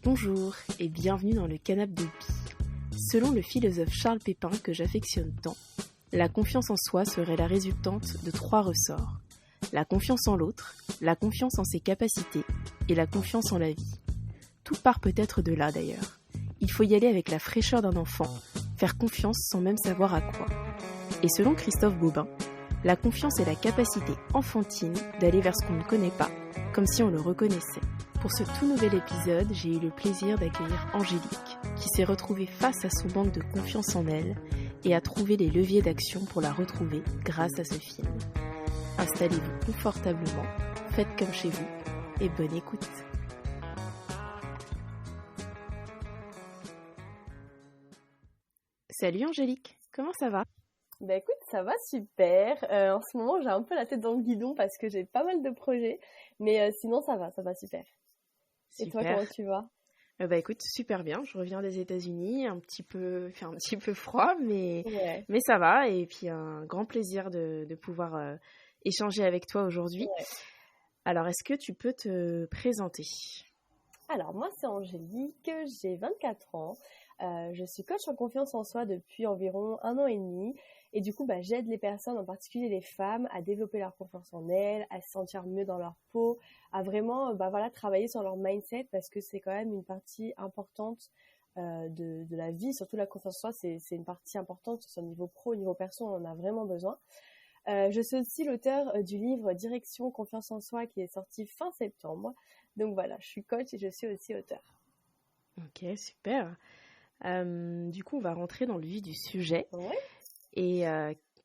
Bonjour et bienvenue dans le canapé de Pi. Selon le philosophe Charles Pépin que j'affectionne tant, la confiance en soi serait la résultante de 3 ressorts. La confiance en l'autre, la confiance en ses capacités et la confiance en la vie. Tout part peut-être de là d'ailleurs. Il faut y aller avec la fraîcheur d'un enfant, faire confiance sans même savoir à quoi. Et selon Christophe Bobin, la confiance est la capacité enfantine d'aller vers ce qu'on ne connaît pas, comme si on le reconnaissait. Pour ce tout nouvel épisode, j'ai eu le plaisir d'accueillir Angélique, qui s'est retrouvée face à son manque de confiance en elle et a trouvé les leviers d'action pour la retrouver grâce à ce film. Installez-vous confortablement, faites comme chez vous et bonne écoute. Salut Angélique, comment ça va ? Bah écoute, ça va super. En ce moment, j'ai un peu la tête dans le guidon parce que j'ai pas mal de projets, mais sinon ça va super. Et toi, comment tu vas ? Bah écoute, super bien. Je reviens des États-Unis, il fait un petit peu froid, mais ça va. Et puis un grand plaisir de pouvoir échanger avec toi aujourd'hui. Ouais. Alors, est-ce que tu peux te présenter ? Alors, moi, c'est Angélique, j'ai 24 ans. Je suis coach en confiance en soi depuis environ 1 an et demi. Et du coup, j'aide les personnes, en particulier les femmes, à développer leur confiance en elles, à se sentir mieux dans leur peau, à vraiment travailler sur leur mindset parce que c'est quand même une partie importante de la vie. Surtout la confiance en soi, c'est une partie importante, que ce soit au niveau pro, au niveau perso, on en a vraiment besoin. Je suis aussi l'auteur du livre Direction Confiance en soi qui est sorti fin septembre. Donc voilà, je suis coach et je suis aussi auteur. Ok, super. Du coup, on va rentrer dans le vif du sujet. Ouais. Et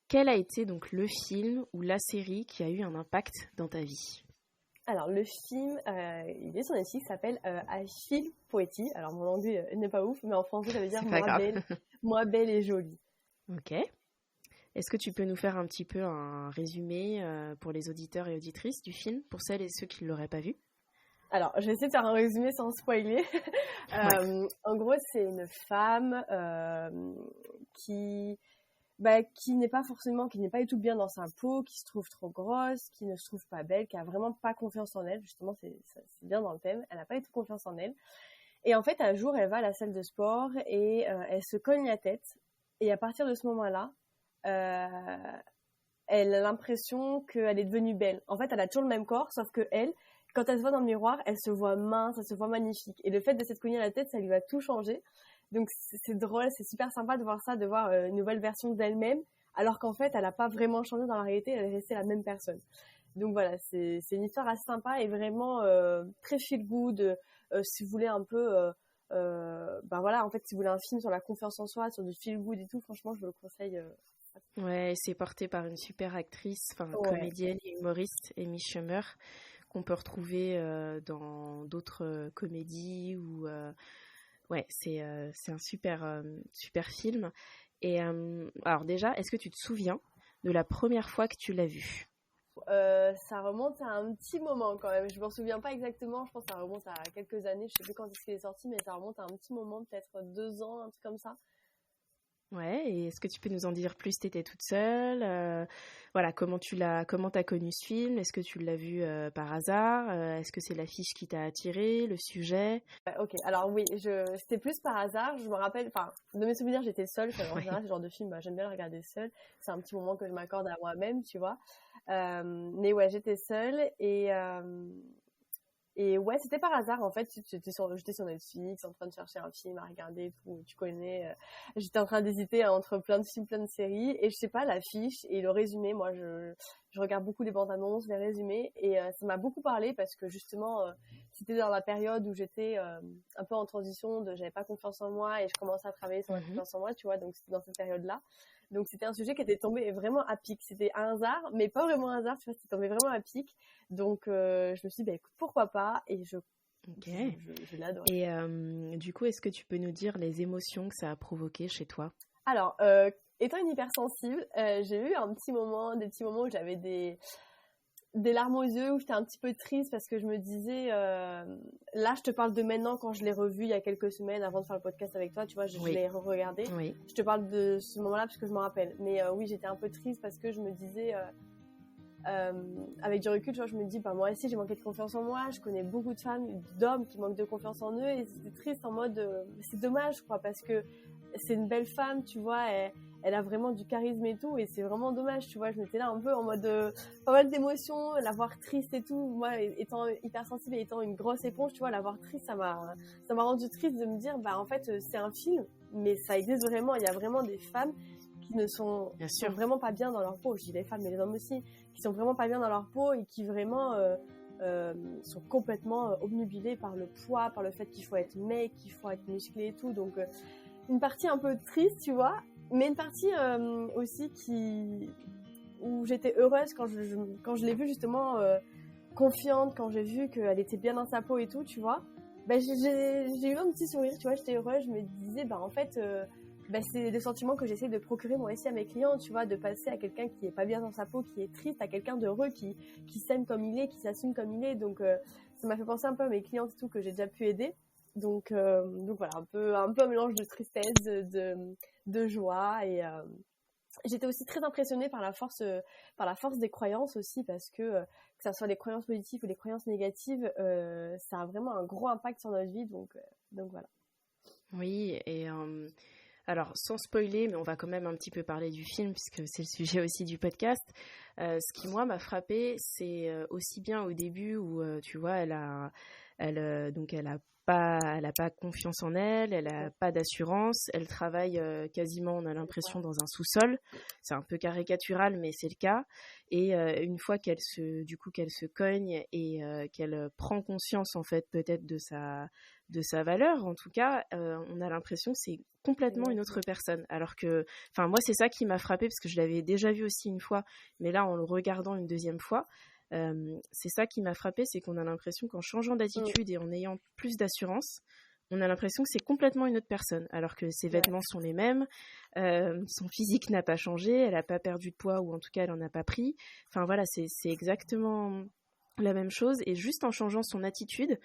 quel a été donc le film ou la série qui a eu un impact dans ta vie ? Alors, le film, il est sur Netflix, s'appelle I Feel Pretty. Alors, mon anglais n'est pas ouf, mais en français, ça veut dire moi belle et jolie. Ok. Est-ce que tu peux nous faire un petit peu un résumé pour les auditeurs et auditrices du film, pour celles et ceux qui ne l'auraient pas vu ? Alors, je vais essayer de faire un résumé sans spoiler. En gros, c'est une femme qui n'est pas du tout bien dans sa peau, qui se trouve trop grosse, qui ne se trouve pas belle, qui a vraiment pas confiance en elle. Justement, c'est bien dans le thème. Elle n'a pas du tout confiance en elle. Et en fait, un jour, elle va à la salle de sport et elle se cogne la tête. Et à partir de ce moment-là, elle a l'impression qu'elle est devenue belle. En fait, elle a toujours le même corps, sauf que elle, quand elle se voit dans le miroir, elle se voit mince, elle se voit magnifique. Et le fait de s'être cognée la tête, ça lui a tout changé. Donc c'est drôle, c'est super sympa de voir ça, de voir une nouvelle version d'elle-même, alors qu'en fait, elle n'a pas vraiment changé dans la réalité, elle est restée la même personne. Donc voilà, c'est une histoire assez sympa et vraiment très feel good. Si vous voulez un peu, en fait, si vous voulez un film sur la confiance en soi, sur du feel good et tout, franchement, je vous le conseille. Ouais, c'est porté par une super actrice, comédienne et humoriste, Amy Schumer, qu'on peut retrouver dans d'autres comédies ou... c'est un super film. Et alors déjà, est-ce que tu te souviens de la première fois que tu l'as vu ? Ça remonte à un petit moment quand même. Je m'en souviens pas exactement. Je pense que ça remonte à quelques années. Je sais plus quand est-ce qu'il est sorti, mais ça remonte à un petit moment, peut-être 2 ans, un truc comme ça. Ouais, et est-ce que tu peux nous en dire plus ? T'étais toute seule, comment t'as connu ce film ? Est-ce que tu l'as vu par hasard ? Est-ce que c'est l'affiche qui t'a attiré, le sujet ? Ok, alors oui, c'était plus par hasard. Je me rappelle, de mes souvenirs, j'étais seule. En général, ce genre de film, j'aime bien le regarder seule. C'est un petit moment que je m'accorde à moi-même, tu vois. Mais ouais, j'étais seule et ouais, c'était par hasard, en fait. J'étais sur Netflix, en train de chercher un film à regarder, tout, tu connais. J'étais en train d'hésiter entre plein de films, plein de séries. Et je sais pas, l'affiche et le résumé, moi, je regarde beaucoup les bandes annonces, les résumés. Et ça m'a beaucoup parlé parce que justement, c'était dans la période où j'étais un peu en transition, j'avais pas confiance en moi et je commençais à travailler sur la confiance en moi, tu vois. Donc, c'était dans cette période-là. Donc, c'était un sujet qui était tombé vraiment à pic. C'était un hasard, mais pas vraiment un hasard, tu vois, c'était tombé vraiment à pic. Donc, je me suis dit, écoute, pourquoi pas ? Et je l'adore. Et du coup, est-ce que tu peux nous dire les émotions que ça a provoqué chez toi ? Alors, étant une hypersensible, j'ai eu des petits moments où j'avais des larmes aux yeux, où j'étais un petit peu triste parce que je me disais, là je te parle de maintenant quand je l'ai revu il y a quelques semaines avant de faire le podcast avec toi, tu vois, je l'ai re-regardé. Oui. Je te parle de ce moment-là parce que je m'en rappelle. Mais oui, j'étais un peu triste parce que je me disais, avec du recul, tu vois, je me dis, bah, moi aussi, j'ai manqué de confiance en moi. Je connais beaucoup de femmes, d'hommes qui manquent de confiance en eux. Et c'était triste en mode, c'est dommage, je crois, parce que c'est une belle femme, tu vois, elle a vraiment du charisme et tout. Et c'est vraiment dommage, tu vois. Je m'étais là un peu en mode, pas mal d'émotions, la voir triste et tout. Moi, étant hypersensible et étant une grosse éponge, tu vois, la voir triste, ça m'a rendu triste de me dire, bah, en fait, c'est un film, mais ça existe vraiment. Il y a vraiment des femmes qui ne sont vraiment pas bien dans leur peau. Je dis les femmes, mais les hommes aussi, qui sont vraiment pas bien dans leur peau et qui vraiment sont complètement obnubilés par le poids, par le fait qu'il faut être mec, qu'il faut être musclé et tout. Donc une partie un peu triste, tu vois, mais une partie aussi où j'étais heureuse quand je l'ai vue justement confiante, quand j'ai vu qu'elle était bien dans sa peau et tout, tu vois. Ben, j'ai eu un petit sourire, tu vois, j'étais heureuse, je me disais, bah en fait, c'est des sentiments que j'essaie de procurer moi aussi à mes clients, tu vois, de passer à quelqu'un qui est pas bien dans sa peau, qui est triste, à quelqu'un d'heureux, qui s'aime comme il est, qui s'assume comme il est. Donc ça m'a fait penser un peu à mes clientes et tout que j'ai déjà pu aider. Donc voilà, un peu un mélange de tristesse, de joie. Et j'étais aussi très impressionnée par la force des croyances aussi, parce que ça soit des croyances positives ou des croyances négatives, ça a vraiment un gros impact sur notre vie. Donc voilà. Oui, et alors, sans spoiler, mais on va quand même un petit peu parler du film, puisque c'est le sujet aussi du podcast. Ce qui, moi, m'a frappée, c'est aussi bien au début où, tu vois, elle a pas confiance en elle, elle a pas d'assurance, elle travaille quasiment, on a l'impression, dans un sous-sol. C'est un peu caricatural, mais c'est le cas. Et une fois qu'elle se cogne et qu'elle prend conscience, en fait, peut-être de sa valeur, en tout cas, on a l'impression que c'est complètement une autre personne. Alors que, enfin, moi, c'est ça qui m'a frappée, parce que je l'avais déjà vu aussi une fois, mais là, en le regardant une deuxième fois, c'est ça qui m'a frappée, c'est qu'on a l'impression qu'en changeant d'attitude et en ayant plus d'assurance, on a l'impression que c'est complètement une autre personne, alors que ses vêtements sont les mêmes, son physique n'a pas changé, elle n'a pas perdu de poids, ou en tout cas, elle n'en a pas pris. Enfin, voilà, c'est exactement la même chose, et juste en changeant son attitude,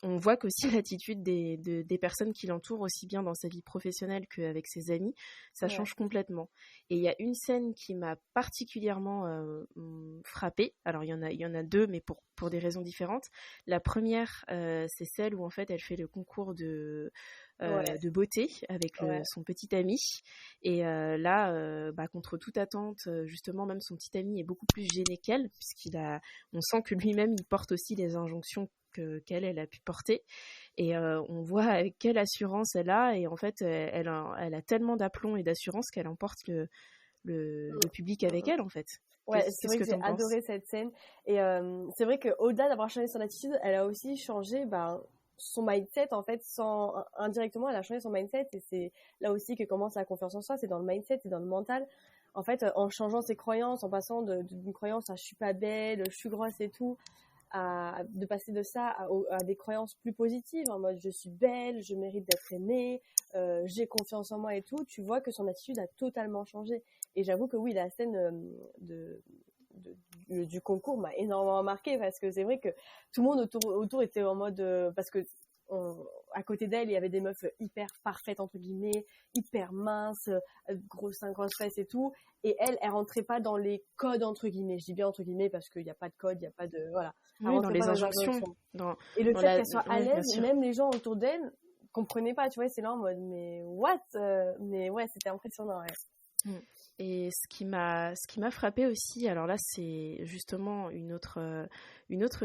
on voit qu'aussi l'attitude des personnes qui l'entourent, aussi bien dans sa vie professionnelle qu'avec ses amis, ça change complètement. Et il y a une scène qui m'a particulièrement frappée. Alors, il y en a deux, mais pour des raisons différentes. La première, c'est celle où, en fait, elle fait le concours de beauté avec son petit ami. Et là, contre toute attente, justement, même son petit ami est beaucoup plus gêné qu'elle, on sent que lui-même, il porte aussi les injonctions qu'elle a pu porter, et on voit avec quelle assurance elle a, et en fait elle a tellement d'aplomb et d'assurance qu'elle emporte le public avec elle, en fait. Ouais, c'est vrai que j'ai adoré cette scène, et c'est vrai qu'au-delà d'avoir changé son attitude, elle a aussi changé son mindset, en fait, indirectement elle a changé son mindset, et c'est là aussi que commence la confiance en soi, c'est dans le mindset, c'est dans le mental. En fait, en changeant ses croyances, en passant d'une croyance à je suis pas belle, je suis grosse et tout, de passer de ça à des croyances plus positives, en mode je suis belle, je mérite d'être aimée, j'ai confiance en moi et tout, tu vois que son attitude a totalement changé. Et j'avoue que oui, la scène du concours m'a énormément marquée, parce que c'est vrai que tout le monde autour était en mode parce que à côté d'elle, il y avait des meufs hyper parfaites, entre guillemets, hyper minces, grosses seins, grosses fesses et tout. Et elle rentrait pas dans les codes, entre guillemets. Je dis bien entre guillemets parce qu'il n'y a pas de code, il n'y a pas de... Voilà. Oui, dans les injonctions. Et le fait qu'elle soit à l'aise, même les gens autour d'elle comprenaient pas, tu vois, c'est là en mode, mais what? Mais ouais, c'était impressionnant, ouais. Et ce qui m'a frappée aussi, alors là c'est justement une autre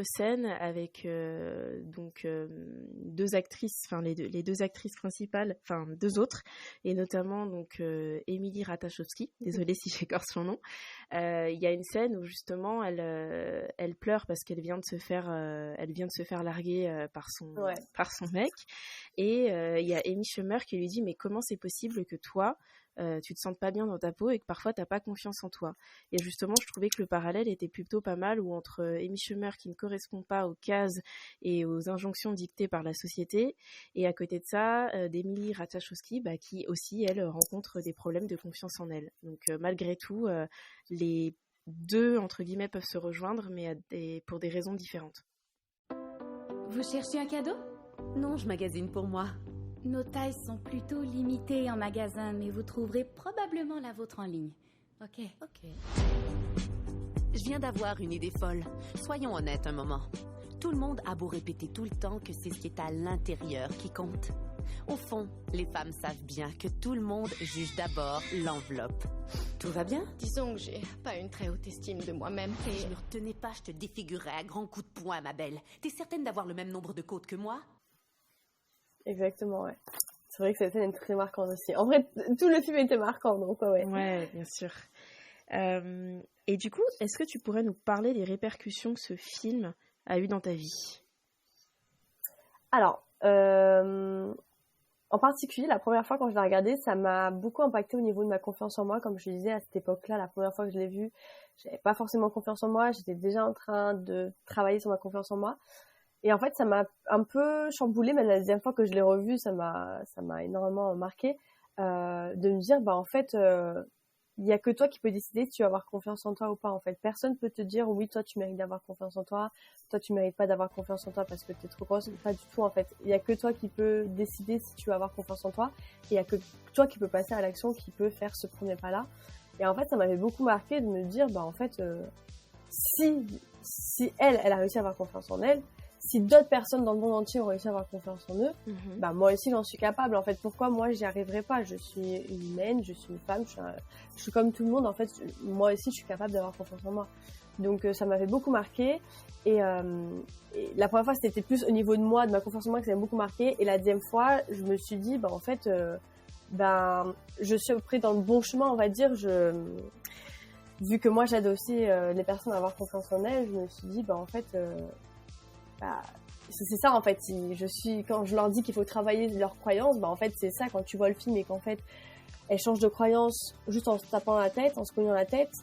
scène avec deux actrices, enfin les deux actrices principales, enfin deux autres, et notamment donc Émilie Ratajkowski, désolée si j'écorche son nom. Il y a une scène où justement elle pleure parce qu'elle vient de se faire larguer par son mec, et il y a Amy Schumer qui lui dit mais comment c'est possible que toi tu te sentes pas bien dans ta peau et que parfois t'as pas confiance en toi. Et justement, je trouvais que le parallèle était plutôt pas mal, où entre Amy Schumer qui ne correspond pas aux cases et aux injonctions dictées par la société, et à côté de ça, d'Émilie Ratajkowski, qui aussi, elle, rencontre des problèmes de confiance en elle. Donc malgré tout, les deux, entre guillemets, peuvent se rejoindre, mais pour des raisons différentes. Vous cherchez un cadeau ? Non, je magasine pour moi. Nos tailles sont plutôt limitées en magasin, mais vous trouverez probablement la vôtre en ligne. Ok. Je viens d'avoir une idée folle. Soyons honnêtes un moment. Tout le monde a beau répéter tout le temps que c'est ce qui est à l'intérieur qui compte. Au fond, les femmes savent bien que tout le monde juge d'abord l'enveloppe. Tout va bien? Disons que j'ai pas une très haute estime de moi-même Si et... je me retenais pas, je te défigurerais à grands coups de poing, ma belle. T'es certaine d'avoir le même nombre de côtes que moi? Exactement, ouais. C'est vrai que cette scène est très marquante aussi. En vrai, tout le film était marquant, donc ouais. Ouais, bien sûr. Et du coup, est-ce que tu pourrais nous parler des répercussions que ce film a eu dans ta vie? Alors, en particulier, la première fois quand je l'ai regardé, ça m'a beaucoup impacté au niveau de ma confiance en moi. Comme je disais, à cette époque-là, la première fois que je l'ai vu, j'avais pas forcément confiance en moi. J'étais déjà en train de travailler sur ma confiance en moi. Et en fait, ça m'a un peu chamboulée. Même la deuxième fois que je l'ai revu, ça m'a énormément marqué. De me dire, bah en fait, il y a que toi qui peux décider si tu vas avoir confiance en toi ou pas. En fait, personne peut te dire oui, toi tu mérites d'avoir confiance en toi. Toi tu mérites pas d'avoir confiance en toi parce que t'es trop grosse. Pas du tout en fait. Il y a que toi qui peux décider si tu vas avoir confiance en toi. Et il y a que toi qui peux passer à l'action, qui peut faire ce premier pas-là. Et en fait, ça m'avait beaucoup marqué de me dire, bah en fait, si elle a réussi à avoir confiance en elle. Si d'autres personnes dans le monde entier ont réussi à avoir confiance en eux, bah moi aussi j'en suis capable. En fait, pourquoi moi j'y arriverai pas? Je suis une humaine, je suis une femme, je suis comme tout le monde. En fait, moi aussi je suis capable d'avoir confiance en moi. Donc ça m'avait beaucoup marqué. Et la première fois c'était plus au niveau de moi, de ma confiance en moi que ça m'a beaucoup marqué. Et la deuxième fois, je me suis dit, bah en fait, je suis pris dans le bon chemin, on va dire. Vu que moi j'aide aussi les personnes à avoir confiance en elles, je me suis dit, bah en fait. C'est ça en fait, quand je leur dis qu'il faut travailler leurs croyances, bah en fait c'est ça, quand tu vois le film et qu'en fait elles changent de croyances juste en se tapant la tête, en se cognant la tête,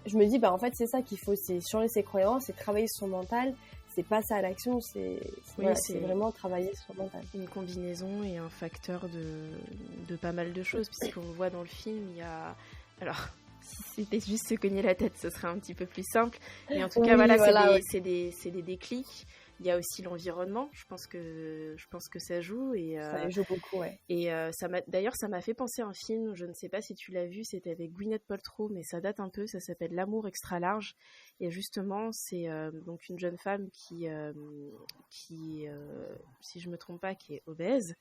je me dis bah en fait c'est ça qu'il faut, c'est changer ses croyances, c'est travailler son mental, c'est passer à l'action, c'est vraiment travailler son mental. Une combinaison et un facteur de pas mal de choses, puisqu'on voit dans le film, il y a... Alors... Si c'était juste se cogner la tête, ce serait un petit peu plus simple. Mais en tout cas, c'est des déclics. Il y a aussi l'environnement. Je pense que ça joue. Ça joue beaucoup, ouais. Et d'ailleurs, ça m'a fait penser à un film. Je ne sais pas si tu l'as vu. C'était avec Gwyneth Paltrow, mais ça date un peu. Ça s'appelle L'amour extra large. Et justement, c'est donc une jeune femme qui si je me trompe pas, qui est obèse.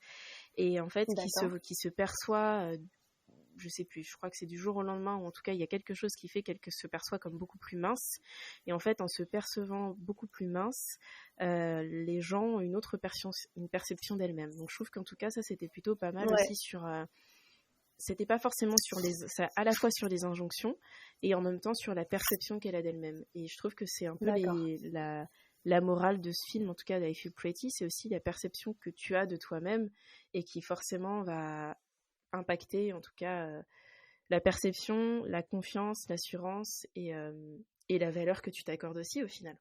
Et en fait, qui se perçoit... je sais plus, je crois que c'est du jour au lendemain, ou en tout cas il y a quelque chose qui fait qu'elle se perçoit comme beaucoup plus mince, et en fait en se percevant beaucoup plus mince, les gens ont une perception d'elle-même. Donc je trouve qu'en tout cas ça c'était plutôt pas mal aussi sur... c'était pas forcément à la fois sur les injonctions, et en même temps sur la perception qu'elle a d'elle-même. Et je trouve que c'est un peu la morale de ce film, en tout cas d'I Feel Pretty, c'est aussi la perception que tu as de toi-même, et qui forcément va... impacter en tout cas la perception, la confiance, l'assurance et la valeur que tu t'accordes aussi au final.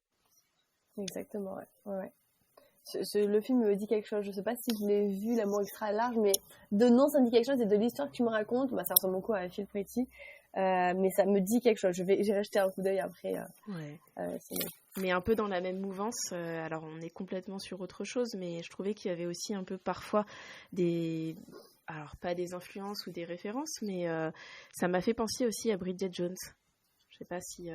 Exactement, ouais. Le film me dit quelque chose, je sais pas si je l'ai vu, L'amour extra large, mais de nom ça me dit quelque chose, et de l'histoire que tu me racontes, ça ressemble beaucoup à I Feel Pretty, mais ça me dit quelque chose, j'irai jeter un coup d'œil après. Mais un peu dans la même mouvance, alors on est complètement sur autre chose, mais je trouvais qu'il y avait aussi un peu parfois alors pas des influences ou des références, mais ça m'a fait penser aussi à Bridget Jones. Je sais pas si...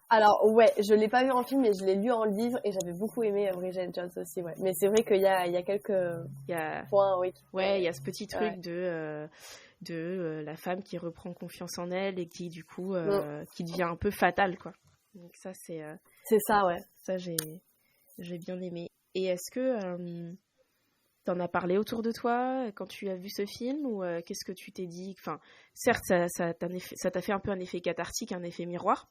Alors ouais, je l'ai pas vu en film, mais je l'ai lu en livre, et j'avais beaucoup aimé Bridget Jones aussi, ouais. Mais c'est vrai qu'il y a quelques points, oui. Ouais, il y a ce petit truc de la femme qui reprend confiance en elle et qui du coup qui devient un peu fatale, quoi. Donc ça c'est ça, ouais. Ça j'ai bien aimé. Et est-ce que t'en as parlé autour de toi quand tu as vu ce film, ou qu'est-ce que tu t'es dit? Enfin, certes, ça t'a fait un peu un effet cathartique, un effet miroir,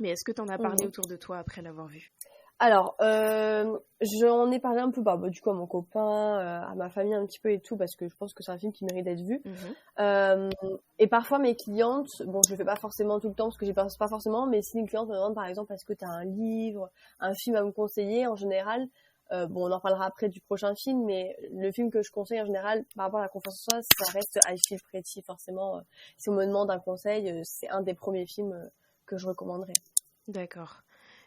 mais est-ce que t'en as parlé autour de toi après l'avoir vu? Alors, j'en ai parlé un peu, du coup, à mon copain, à ma famille un petit peu et tout, parce que je pense que c'est un film qui mérite d'être vu. Et parfois, mes clientes, bon, je le fais pas forcément tout le temps, parce que j'y pense pas forcément, mais si une cliente me demande, par exemple, est-ce que t'as un livre, un film à me conseiller, en général, on en parlera après du prochain film, mais le film que je conseille en général par rapport à la confiance en soi, ça reste I Feel Pretty, forcément. Si on me demande un conseil, c'est un des premiers films que je recommanderais. D'accord.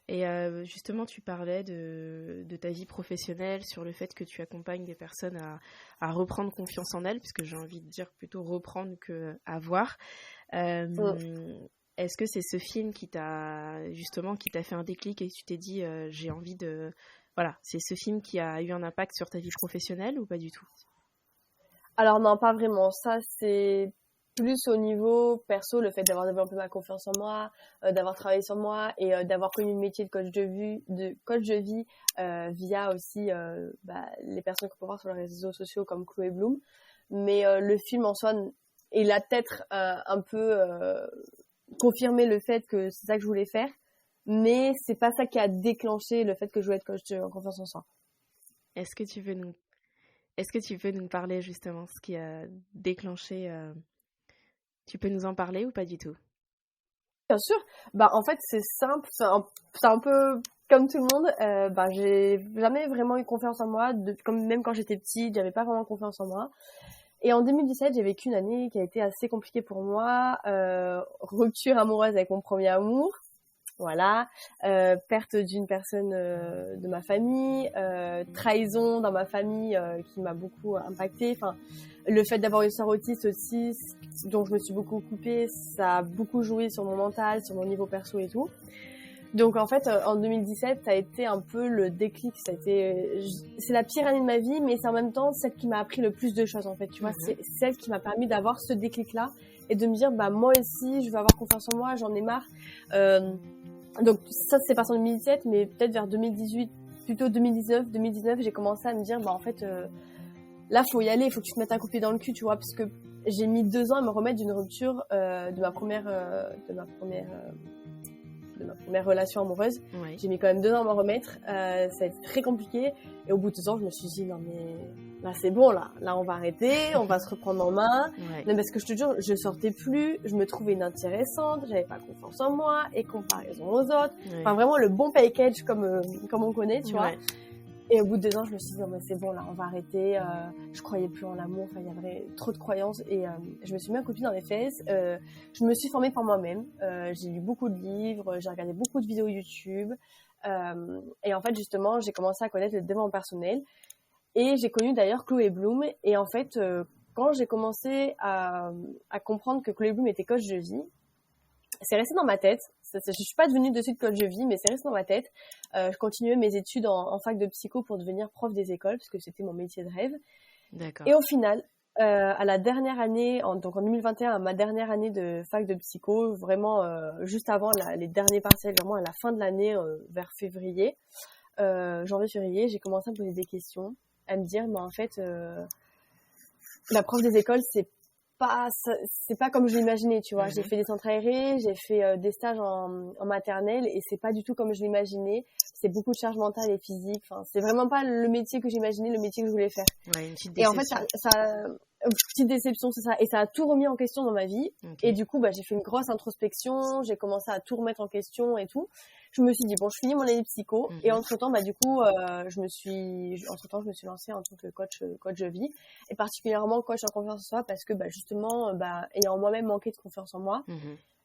Et justement, tu parlais de ta vie professionnelle, sur le fait que tu accompagnes des personnes à reprendre confiance en elles, puisque j'ai envie de dire plutôt reprendre que avoir. est-ce que c'est ce film qui t'a fait un déclic et tu t'es dit j'ai envie de... Voilà, c'est ce film qui a eu un impact sur ta vie professionnelle ou pas du tout? Alors non, pas vraiment. Ça, c'est plus au niveau perso, le fait d'avoir développé ma confiance en moi, d'avoir travaillé sur moi et d'avoir connu le métier de coach de vie via aussi les personnes qu'on peut voir sur les réseaux sociaux comme Chloé Bloom. Mais le film en soi, il a peut-être un peu confirmé le fait que c'est ça que je voulais faire, mais c'est pas ça qui a déclenché le fait que je voulais être coach en confiance en soi. Est-ce que tu veux nous parler justement ce qui a déclenché Tu peux nous en parler ou pas du tout? Bien sûr. En fait, c'est simple. C'est un peu comme tout le monde. J'ai jamais vraiment eu confiance en moi. Même quand j'étais petite, j'avais pas vraiment confiance en moi. Et en 2017, j'ai vécu une année qui a été assez compliquée pour moi. Rupture amoureuse avec mon premier amour. Voilà, perte d'une personne de ma famille, trahison dans ma famille qui m'a beaucoup impactée. Enfin, le fait d'avoir une sœur autiste aussi, dont je me suis beaucoup occupée, ça a beaucoup joué sur mon mental, sur mon niveau perso et tout. Donc en fait, en 2017, ça a été un peu le déclic. C'est la pire année de ma vie, mais c'est en même temps celle qui m'a appris le plus de choses en fait. Tu vois, c'est celle qui m'a permis d'avoir ce déclic-là et de me dire, moi aussi, je veux avoir confiance en moi, j'en ai marre. Donc ça c'est parti en 2017, mais peut-être vers 2018, plutôt 2019, j'ai commencé à me dire en fait là faut y aller, il faut que tu te mettes un coup de pied dans le cul, tu vois, parce que j'ai mis 2 ans à me remettre d'une rupture de ma première relation amoureuse. Ouais. J'ai mis quand même 2 ans à me remettre, ça a été très compliqué et au bout de 2 ans je me suis dit non mais là c'est bon, là on va arrêter, on va se reprendre en main. Ouais. Non, parce que je te jure, je sortais plus, je me trouvais inintéressante, j'avais pas confiance en moi et comparaison aux autres. Ouais. Enfin vraiment le bon package comme on connaît, tu vois. Ouais. Et au bout de 2 ans, je me suis dit non mais c'est bon, là on va arrêter. Je croyais plus en l'amour, enfin il y avait trop de croyances et je me suis mis un coup de pied dans les fesses. Je me suis formée par moi-même. J'ai lu beaucoup de livres, j'ai regardé beaucoup de vidéos YouTube et en fait justement j'ai commencé à connaître le développement personnel. Et j'ai connu d'ailleurs Chloé Bloom. Et en fait, quand j'ai commencé à comprendre que Chloé Bloom était coach de vie, c'est resté dans ma tête. Je suis pas devenue de suite coach de vie, mais c'est resté dans ma tête. Je continuais mes études en fac de psycho pour devenir prof des écoles, parce que c'était mon métier de rêve. D'accord. Et au final, à la dernière année, donc en 2021, à ma dernière année de fac de psycho, vraiment juste avant les derniers partiels, vraiment à la fin de l'année, vers février, janvier-février, j'ai commencé à me poser des questions, à me dire, mais en fait, la prof des écoles, c'est pas comme je l'imaginais, tu vois. J'ai fait des centres aérés, j'ai fait des stages en maternelle et c'est pas du tout comme je l'imaginais. C'est beaucoup de charge mentale et physique. Enfin, c'est vraiment pas le métier que j'imaginais, le métier que je voulais faire. Ouais, une petite Et en déception. fait, une petite déception, c'est ça. Et ça a tout remis en question dans ma vie. Okay. Et du coup, j'ai fait une grosse introspection, j'ai commencé à tout remettre en question et tout. Je me suis dit, bon, je finis mon année de psycho. Et entre-temps, du coup, je me suis lancée en tant que coach de vie. Et particulièrement coach en confiance en soi parce que, justement, ayant moi-même manqué de confiance en moi,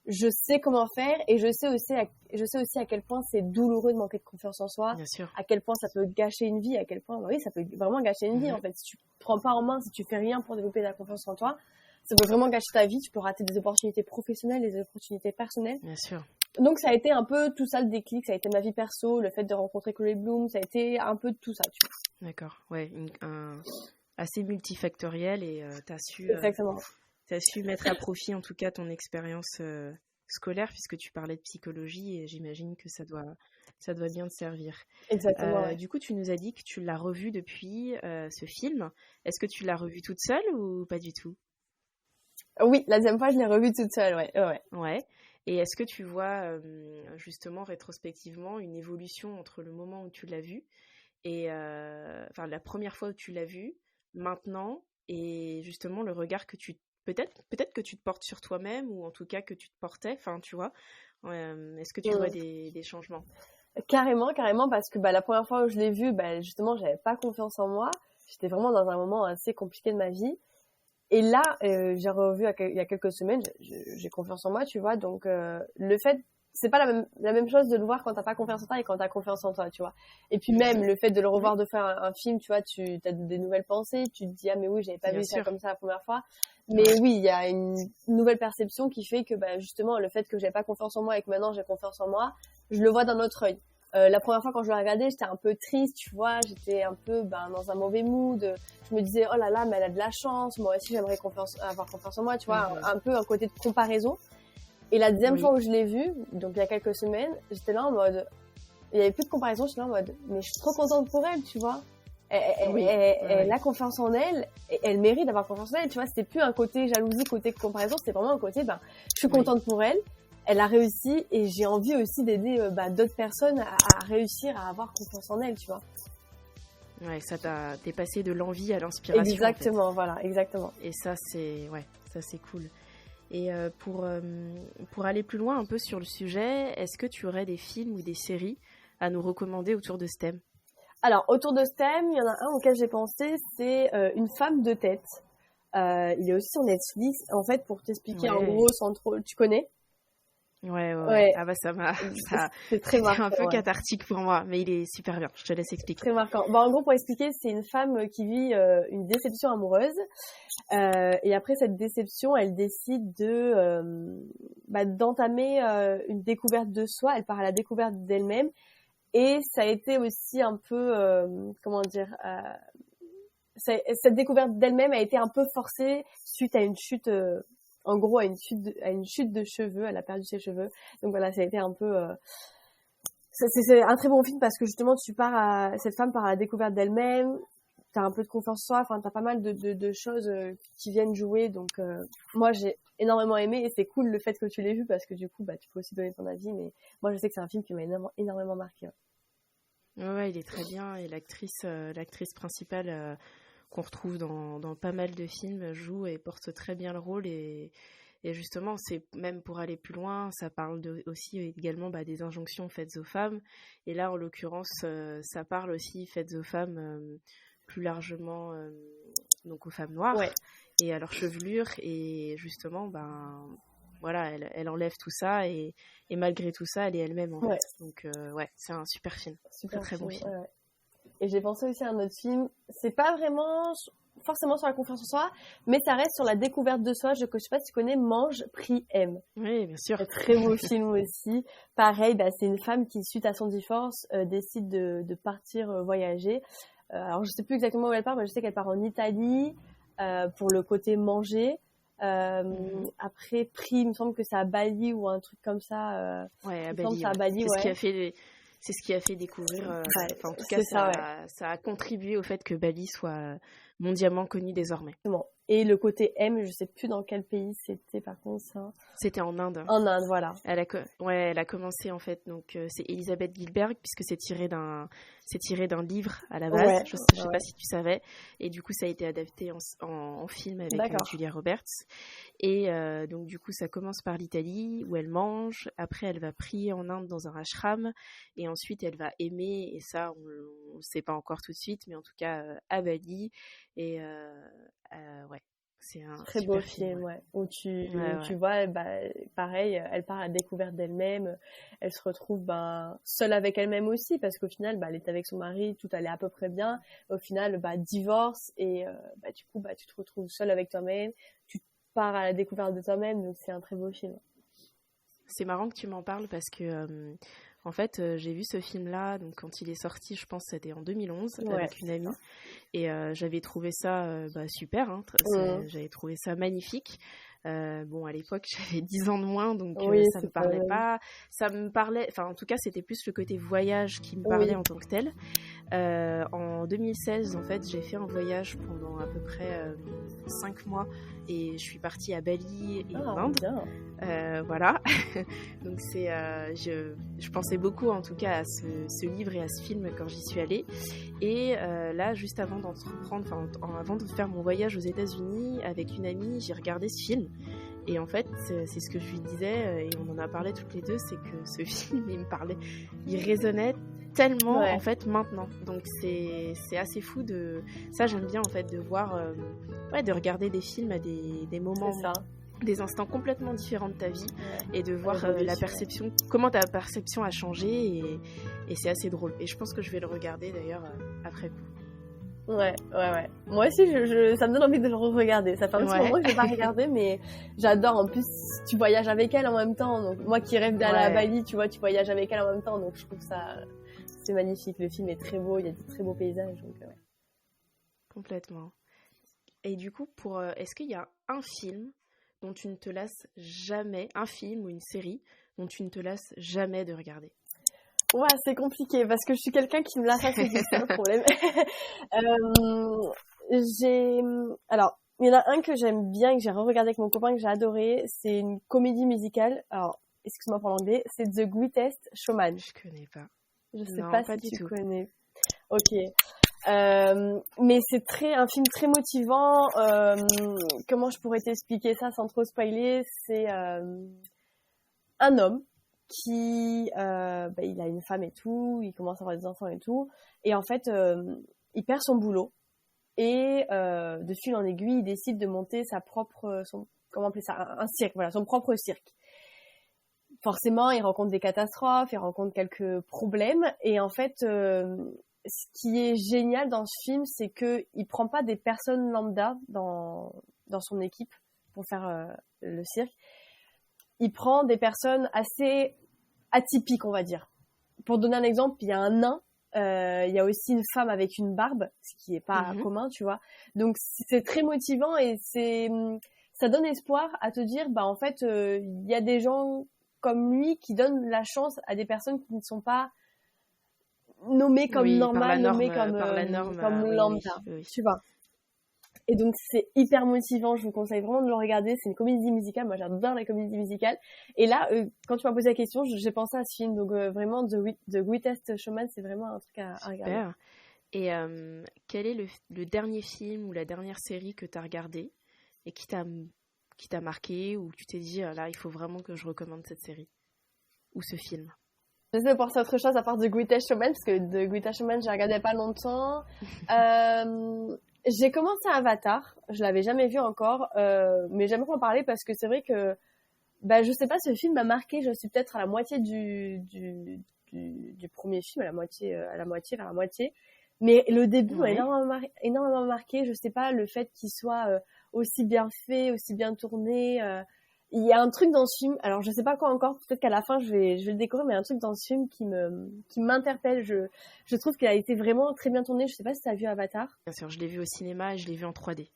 je sais comment faire et je sais aussi à quel point c'est douloureux de manquer de confiance en soi. Bien sûr. À quel point ça peut gâcher une vie, à quel point, oui, ça peut vraiment gâcher une vie, en fait. Si tu prends pas en main, si tu fais rien pour développer ta confiance en toi, ça peut vraiment gâcher ta vie. Tu peux rater des opportunités professionnelles, des opportunités personnelles. Bien sûr. Donc, ça a été un peu tout ça, le déclic. Ça a été ma vie perso, le fait de rencontrer Chloé Bloom. Ça a été un peu de tout ça, tu vois. D'accord. Ouais, assez multifactoriel et t'as su mettre à profit, en tout cas, ton expérience scolaire, puisque tu parlais de psychologie et j'imagine que ça doit bien te servir. Exactement. Ouais. Du coup, tu nous as dit que tu l'as revu depuis ce film. Est-ce que tu l'as revu toute seule ou pas du tout? Oui, la deuxième fois, je l'ai revu toute seule, ouais. Ouais. Et est-ce que tu vois, justement, rétrospectivement, une évolution entre le moment où tu l'as vu et la première fois où tu l'as vu, maintenant, et justement le regard que peut-être que tu te portes sur toi-même, ou en tout cas que tu te portais, enfin, tu vois, est-ce que tu vois des changements? Carrément, parce que la première fois où je l'ai vu, justement, j'avais pas confiance en moi. J'étais vraiment dans un moment assez compliqué de ma vie. Et là, j'ai revu il y a quelques semaines, j'ai confiance en moi, tu vois. Donc, le fait, c'est pas la même chose de le voir quand t'as pas confiance en toi et quand t'as confiance en toi, tu vois. Et puis même, le fait de le revoir, de faire un film, tu vois, tu as des nouvelles pensées, tu te dis, ah mais oui, j'avais pas vu ça comme ça la première fois. Mais oui, il y a une nouvelle perception qui fait que justement le fait que j'avais pas confiance en moi et que maintenant j'ai confiance en moi, je le vois d'un autre œil. La première fois quand je l'ai regardé, j'étais un peu triste, tu vois, j'étais un peu dans un mauvais mood. Je me disais oh là là, mais elle a de la chance, moi aussi j'aimerais avoir confiance en moi, tu vois, un peu un côté de comparaison. Et la deuxième fois où je l'ai vue, donc il y a quelques semaines, j'étais là en mode, il y avait plus de comparaison, j'étais là en mode, mais je suis trop contente pour elle, tu vois. Elle a confiance en elle, et elle mérite d'avoir confiance en elle, tu vois. C'était plus un côté jalousie, côté comparaison, c'était vraiment un côté, je suis contente pour elle. Elle a réussi et j'ai envie aussi d'aider d'autres personnes à réussir à avoir confiance en elle, tu vois. Ouais, t'es passé de l'envie à l'inspiration. Exactement, en fait. Voilà, exactement. Et ça c'est cool. Et pour aller plus loin un peu sur le sujet, est-ce que tu aurais des films ou des séries à nous recommander autour de ce thème ? Alors, autour de ce thème, il y en a un auquel j'ai pensé, c'est Une femme de tête. Il est aussi sur Netflix. En fait, pour t'expliquer en gros, sans trop... Tu connais ? Ouais. Ah c'est très marquant, un peu cathartique pour moi, mais il est super bien. Je te laisse expliquer. Très marquant. En gros, pour expliquer, c'est une femme qui vit une déception amoureuse. Et après cette déception, elle décide d'entamer une découverte de soi. Elle part à la découverte d'elle-même. Et ça a été aussi un peu, cette découverte d'elle-même a été un peu forcée suite à une chute. En gros, à une chute de cheveux, elle a perdu ses cheveux. Donc voilà, ça a été un peu... C'est un très bon film parce que justement, cette femme part à la découverte d'elle-même, t'as un peu de confiance en soi, enfin, t'as pas mal de choses qui viennent jouer. Donc moi, j'ai énormément aimé et c'est cool le fait que tu l'aies vu parce que du coup, tu peux aussi donner ton avis. Mais moi, je sais que c'est un film qui m'a énormément marqué. Ouais, il est très bien et l'actrice principale... qu'on retrouve dans pas mal de films, joue et porte très bien le rôle et justement, c'est même pour aller plus loin, ça parle aussi également des injonctions faites aux femmes et là, en l'occurrence, ça parle aussi faites aux femmes plus largement donc aux femmes noires et à leur chevelure et justement, voilà, elle enlève tout ça et malgré tout ça, elle est elle-même en fait. Donc c'est un super film, très bon film. Ouais. Et j'ai pensé aussi à un autre film. C'est pas vraiment forcément sur la confiance en soi, mais ça reste sur la découverte de soi. Je sais pas si tu connais Mange, Prie, Aime. Oui, bien sûr. Un très beau film aussi. Pareil, c'est une femme qui, suite à son divorce, décide de partir voyager. Alors, je sais plus exactement où elle part, mais je sais qu'elle part en Italie pour le côté manger. Après, Prie, il me semble que c'est à Bali ou un truc comme ça. À Bali. C'est ce qui a fait découvrir. En tout cas, ça a contribué au fait que Bali soit mondialement connu désormais. Et le côté M, je sais plus dans quel pays c'était par contre ça. C'était en Inde. En Inde, voilà. Elle a commencé en fait, donc c'est Elisabeth Gilbert puisque c'est tiré d'un livre à la base. Je sais pas si tu savais. Et du coup, ça a été adapté en film avec Julia Roberts. Et donc du coup, ça commence par l'Italie où elle mange. Après, elle va prier en Inde dans un ashram. Et ensuite, elle va aimer. Et ça, on ne sait pas encore tout de suite, mais en tout cas à Bali. Et c'est un très beau film, où tu vois, pareil, elle part à la découverte d'elle-même, elle se retrouve seule avec elle-même aussi, parce qu'au final, elle était avec son mari, tout allait à peu près bien, au final, divorce, et du coup, tu te retrouves seule avec toi-même, tu pars à la découverte de toi-même, donc c'est un très beau film. C'est marrant que tu m'en parles, parce que... En fait, j'ai vu ce film-là, donc quand il est sorti, je pense que c'était en 2011, avec une amie. Et j'avais trouvé ça super, j'avais trouvé ça magnifique. À l'époque, j'avais 10 ans de moins, donc ça me parlait pas. Ça me parlait, en tout cas, c'était plus le côté voyage qui me parlait en tant que tel. En 2016, en fait, j'ai fait un voyage pendant à peu près 5 mois et je suis partie à Bali et en Inde. Voilà. Donc je pensais beaucoup en tout cas à ce livre et à ce film quand j'y suis allée. Et là, juste avant avant de faire mon voyage aux États-Unis avec une amie, j'ai regardé ce film. Et en fait, c'est ce que je lui disais, et on en a parlé toutes les deux, c'est que ce film, il résonnait tellement en fait maintenant. Donc c'est assez fou de ça. J'aime bien en fait de voir, de regarder des films à des moments, des instants complètement différents de ta vie, et de voir la perception, comment ta perception a changé, et c'est assez drôle. Et je pense que je vais le regarder d'ailleurs après coup. Ouais. Moi aussi, ça me donne envie de le regarder. Ça fait un petit moment que je l'ai pas regardé, mais j'adore. En plus, tu voyages avec elle en même temps. Donc, moi qui rêve d'aller à Bali, tu vois, tu voyages avec elle en même temps. Donc, je trouve ça, c'est magnifique. Le film est très beau. Il y a des très beaux paysages. Donc, Complètement. Et du coup, est-ce qu'il y a un film dont tu ne te lasses jamais, un film ou une série dont tu ne te lasses jamais de regarder? Ouais, c'est compliqué parce que je suis quelqu'un qui me lasse assez vite, c'est le problème. Alors, il y en a un que j'aime bien et que j'ai re-regardé avec mon copain que j'ai adoré. C'est une comédie musicale. Alors, excuse-moi pour l'anglais. C'est The Greatest Showman. Je connais pas. Je sais Non, pas pas si du tu tout. connais. Ok. Mais c'est un film très motivant. Comment je pourrais t'expliquer ça sans trop spoiler? C'est un homme qui il a une femme et tout, il commence à avoir des enfants et tout, et en fait il perd son boulot et de fil en aiguille il décide de monter comment appeler ça, un cirque, voilà, son propre cirque. Forcément il rencontre des catastrophes, il rencontre quelques problèmes, et en fait ce qui est génial dans ce film, c'est que il prend pas des personnes lambda dans son équipe pour faire le cirque. Il prend des personnes assez atypiques, on va dire. Pour donner un exemple, il y a un nain, il y a aussi une femme avec une barbe, ce qui est pas commun, tu vois. Donc c'est très motivant et ça donne espoir à te dire, en fait, il y a des gens comme lui qui donnent la chance à des personnes qui ne sont pas nommées comme normales, nommées comme lambda, tu vois. Et donc, c'est hyper motivant. Je vous conseille vraiment de le regarder. C'est une comédie musicale. Moi, j'adore les comédies musicales. Et là, quand tu m'as posé la question, j'ai pensé à ce film. Donc, vraiment, The Greatest Showman, c'est vraiment un truc à regarder. Super. Et quel est le dernier film ou la dernière série que tu as regardé et qui t'a marqué, ou tu t'es dit, là, il faut vraiment que je recommande cette série ou ce film? J'essaie de penser à autre chose à part The Greatest Showman, parce que The Greatest Showman, j'ai regardé pas longtemps. J'ai commencé Avatar, je l'avais jamais vu encore, mais j'aimerais en parler parce que c'est vrai que, je sais pas, ce film m'a marqué. Je suis peut-être à la moitié du premier film, vers la moitié. Mais le début m'a énormément marqué. Je sais pas, le fait qu'il soit aussi bien fait, aussi bien tourné. Il y a un truc dans ce film, alors je sais pas quoi encore, peut-être qu'à la fin je vais le découvrir, mais il y a un truc dans ce film qui m'interpelle. Je trouve qu'il a été vraiment très bien tourné. Je sais pas si tu as vu Avatar. Bien sûr, je l'ai vu au cinéma et je l'ai vu en 3D.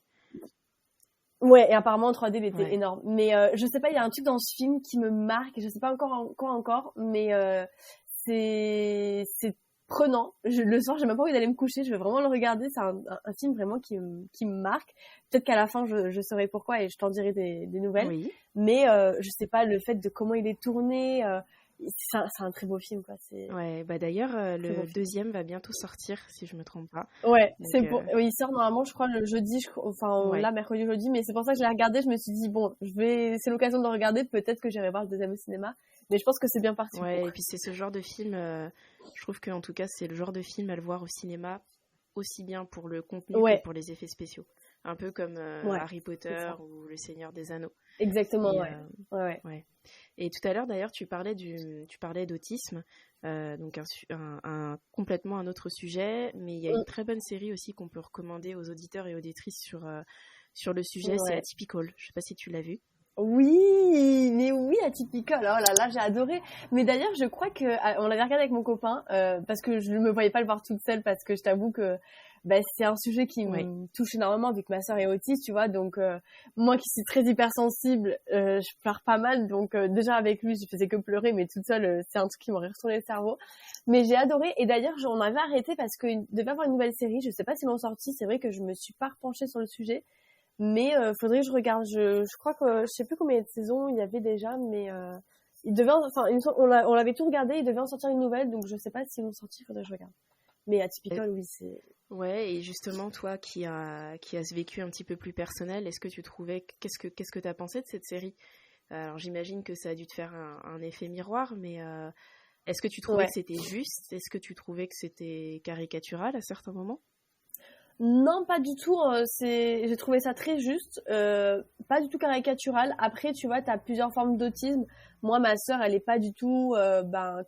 Ouais, et apparemment en 3D il était énorme. Mais je sais pas, il y a un truc dans ce film qui me marque, et je sais pas quoi encore, mais c'est prenant. Le soir, j'ai même pas envie d'aller me coucher, je vais vraiment le regarder. C'est un film vraiment qui me marque. Peut-être qu'à la fin, je saurai pourquoi et je t'en dirai des nouvelles. Oui. Mais je sais pas, le fait de comment il est tourné, c'est un très beau film, quoi. Ouais, d'ailleurs, le deuxième va bientôt sortir, si je me trompe pas. Ouais, donc, il sort normalement, je crois, le jeudi, là, mercredi, jeudi, mais c'est pour ça que je l'ai regardé. Je me suis dit, bon, c'est l'occasion de le regarder, peut-être que j'irai voir le deuxième au cinéma, mais je pense que c'est bien parti. Ouais, et puis c'est ce genre de film, je trouve qu'en tout cas, c'est le genre de film à le voir au cinéma, aussi bien pour le contenu que pour les effets spéciaux. Un peu comme Harry Potter ou Le Seigneur des Anneaux. Exactement, ouais. Et tout à l'heure, d'ailleurs, tu parlais d'autisme, donc complètement un autre sujet, mais il y a une très bonne série aussi qu'on peut recommander aux auditeurs et auditrices sur le sujet, c'est Atypical. Je sais pas si tu l'as vu. Oui, mais oui, Atypical. Oh là là, j'ai adoré. Mais d'ailleurs, je crois que on l'avait regardé avec mon copain parce que je ne me voyais pas le voir toute seule, parce que je t'avoue que c'est un sujet qui me touche énormément vu que ma sœur est autiste, tu vois. Donc moi qui suis très hypersensible, je pleure pas mal. Donc déjà avec lui, je faisais que pleurer, mais toute seule, c'est un truc qui m'aurait retourné le cerveau. Mais j'ai adoré. Et d'ailleurs, on avait arrêté parce qu'il devait avoir une nouvelle série. Je sais pas si l'ont sorti. C'est vrai que je me suis pas repenchée sur le sujet. Mais faudrait que je regarde. Je crois que je sais plus combien de saisons il y avait déjà, mais on l'avait tout regardé. Il devait en sortir une nouvelle, donc je sais pas s'ils l'ont sorti. Faudrait que je regarde. Mais Atypical, oui, c'est. Ouais, et justement, toi qui as ce vécu un petit peu plus personnel, est-ce que tu trouvais qu'est-ce que t'as pensé de cette série? Alors j'imagine que ça a dû te faire un effet miroir, mais est-ce que tu trouvais que c'était juste? Est-ce que tu trouvais que c'était caricatural à certains moments? Non, pas du tout. J'ai trouvé ça très juste, pas du tout caricatural. Après, tu vois, t'as plusieurs formes d'autisme. Moi, ma sœur, elle est pas du tout,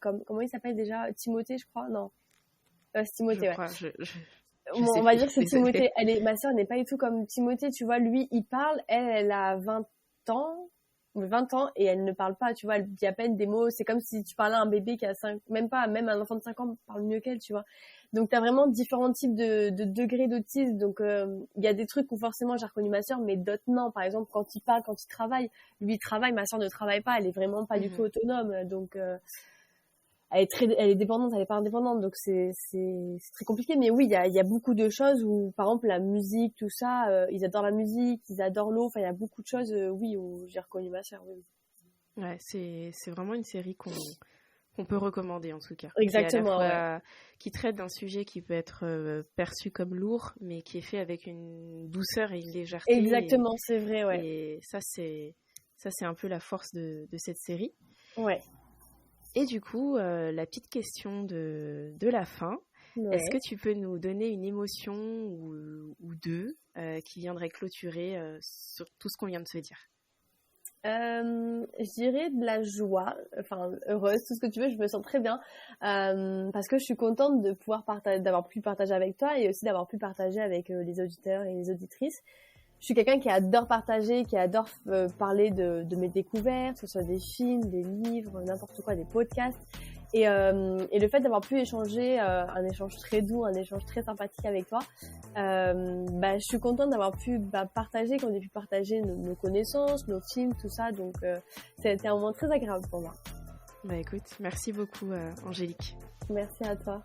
comment il s'appelle déjà, Timothée, je crois. Non, c'est Timothée, je crois, on va dire que c'est Timothée. Ma sœur n'est pas du tout comme Timothée, tu vois. Lui, il parle, elle a 20 ans, et elle ne parle pas, tu vois. Elle dit à peine des mots. C'est comme si tu parlais à un bébé qui a même un enfant de 5 ans parle mieux qu'elle, tu vois. Donc, t'as vraiment différents types de degrés d'autisme. Donc, il y a des trucs où forcément j'ai reconnu ma sœur, mais d'autres non. Par exemple, quand il parle, quand il travaille, lui il travaille, ma sœur ne travaille pas. Elle est vraiment pas du tout autonome. Donc, elle est dépendante, elle est pas indépendante, donc c'est très compliqué. Mais oui, il y a beaucoup de choses où, par exemple, la musique, tout ça, ils adorent la musique, ils adorent l'eau. Enfin, il y a beaucoup de choses, oui, où j'ai reconnu ma sœur. Oui. Ouais, c'est vraiment une série qu'on peut recommander en tout cas. Exactement. Qui traite d'un sujet qui peut être perçu comme lourd, mais qui est fait avec une douceur et une légèreté. Exactement, c'est vrai, ouais. Et ça c'est un peu la force de cette série. Ouais. Et du coup, la petite question de la fin, est-ce que tu peux nous donner une émotion ou deux qui viendrait clôturer sur tout ce qu'on vient de se dire? Je dirais de la joie, enfin heureuse, tout ce que tu veux, je me sens très bien parce que je suis contente de pouvoir d'avoir pu partager avec toi et aussi d'avoir pu partager avec les auditeurs et les auditrices. Je suis quelqu'un qui adore partager, qui adore parler de mes découvertes, que ce soit des films, des livres, n'importe quoi, des podcasts. Et le fait d'avoir pu échanger, un échange très doux, un échange très sympathique avec toi, je suis contente d'avoir pu partager, qu'on ait pu partager nos connaissances, nos films, tout ça. Donc, c'était un moment très agréable pour moi. Écoute, merci beaucoup Angélique. Merci à toi.